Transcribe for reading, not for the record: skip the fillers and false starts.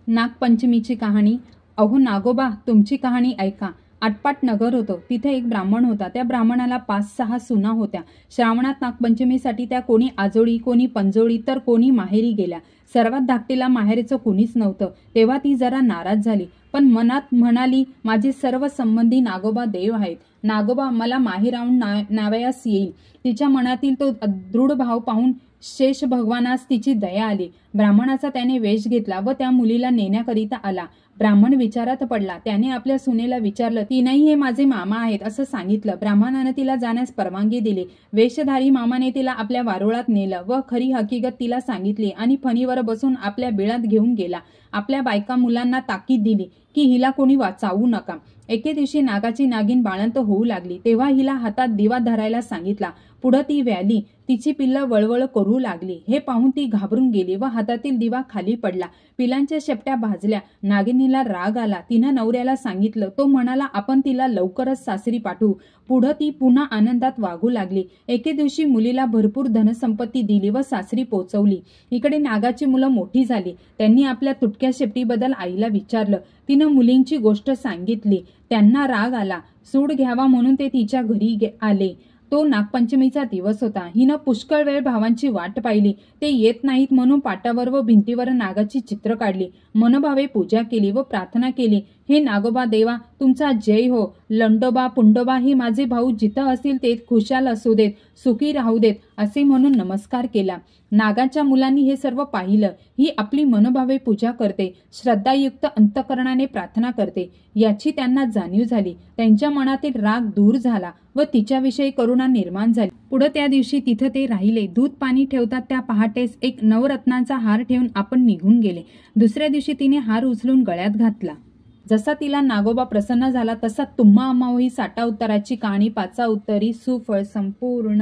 नागपंचमीची कहाणी. अहो नागोबा, तुमची कहाणी ऐका. आटपाट नगर होतं. तिथे एक ब्राह्मण होता. त्या ब्राह्मणाला 5-6 सुना होत्या. श्रावणात नागपंचमीसाठी त्या कोणी आजोळी, कोणी पंजोळी, तर कोणी माहेरी गेल्या. सर्वात धाकटीला माहेरचं कुणीच नव्हतं. तेव्हा ती जरा नाराज झाली, पण मनात म्हणाली, माझे सर्व संबंधी नागोबा देव आहेत. नागोबा मला माहेराहून नावयास येईल. तिच्या मनातील तो दृढ भाव पाहून शेष भगवानास तिची दया आली. ब्राह्मणाचा त्याने वेश घेतला व त्या मुलीला नेण्याकरिता आला. ब्राह्मण विचारात पडला. त्याने आपल्या सुनेला विचारलं. तिनेही हे माझे मामा आहेत असं सांगितलं. ब्राह्मणाने तिला जाण्यास परवानगी दिली. वेशधारी मामाने तिला आपल्या वारुळात नेलं व खरी हकीकत तिला सांगितली आणि फणीवर बसून आपल्या बिळात घेऊन गेला. आपल्या बायका मुलांना ताकीद दिली की हिला कोणी वाचावू नका. एके दिवशी नागाची नागिन बाळंत होऊ लागली. तेव्हा हिला हातात दिवा धरायला सांगितला. पुढं ती व्याली. तिची पिल्लं वळवळ करू लागली. हे पाहून ती घाबरून गेली व हातातील दिवा खाली पडला. पिलांच्या शेपट्या भाजल्या. नागिनीला राग आला. तिनं नवऱ्याला सांगितलं. तो म्हणाला, आपण तिला लवकरच सासरी पाठवू. पुढं ती पुन्हा आनंदात वागू लागली. एके दिवशी मुलीला भरपूर धनसंपत्ती दिली व सासरी पोचवली. इकडे नागाची मुलं मोठी झाली. त्यांनी आपल्या तुटक्या शेपटीबद्दल आईला विचारलं. तिनं मुलींची गोष्ट सांगितली. त्यांना राग आला. सूड घ्यावा म्हणून ते तिच्या घरी आले. तो नागपंचमीचा दिवस होता. हिनं पुष्कळ वेळ भावांची वाट पाहिली. ते येत नाहीत म्हणून पाटावर व भिंतीवर नागाची चित्र काढली. मनोभावे पूजा केली व प्रार्थना केली. हे नागोबा देवा, तुमचा जय हो. लंडोबा पुंडोबा हे माझे भाऊ जिथं असतील ते खुशाल असू देत, सुखी राहू देत असे म्हणून नमस्कार केला. नागाच्या मुलांनी हे सर्व पाहिलं. ही आपली मनोभावे पूजा करते, श्रद्धायुक्त अंतकरणाने प्रार्थना करते याची त्यांना जाणीव झाली. त्यांच्या मनातील राग दूर झाला व तिच्याविषयी करुणा निर्माण झाली. पुढे त्या दिवशी तिथं ते राहिले. दूध पाणी ठेवतात त्या पहाटेस एक नवरत्नांचा हार ठेवून आपण निघून गेले. दुसऱ्या दिवशी तिने हार उचलून गळ्यात घातला. जसा तिला नागोबा प्रसन्न झाला तसा तुम्हा अमावही साठा उत्तराची कहाणी 5 उत्तरी सुफळ संपूर्ण.